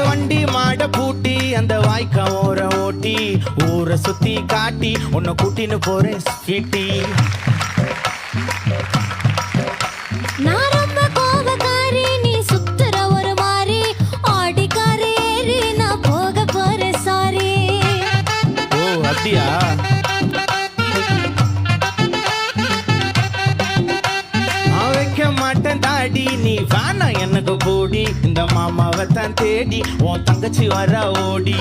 வண்டி மாட பூட்டி அந்த வாய்க்கா ஓர ஓட்டி ஊரை சுத்தி காட்டி உன்னை கூட்டின்னு போறேன் ஸ்வீட்டி. நான் ரொம்ப கோபக்காரி, நீ சுத்துற ஒரு மாதிரி ஆடிக்காரி ஏறி நான் போக போறேன் சாரி. ஓ அப்படியா? வைக்க மாட்டேன் தாடி, நீ வேணா எனக்கு போடி. இந்த மாமாவை தான் தேடி உன் தங்கச்சி வர ஓடி.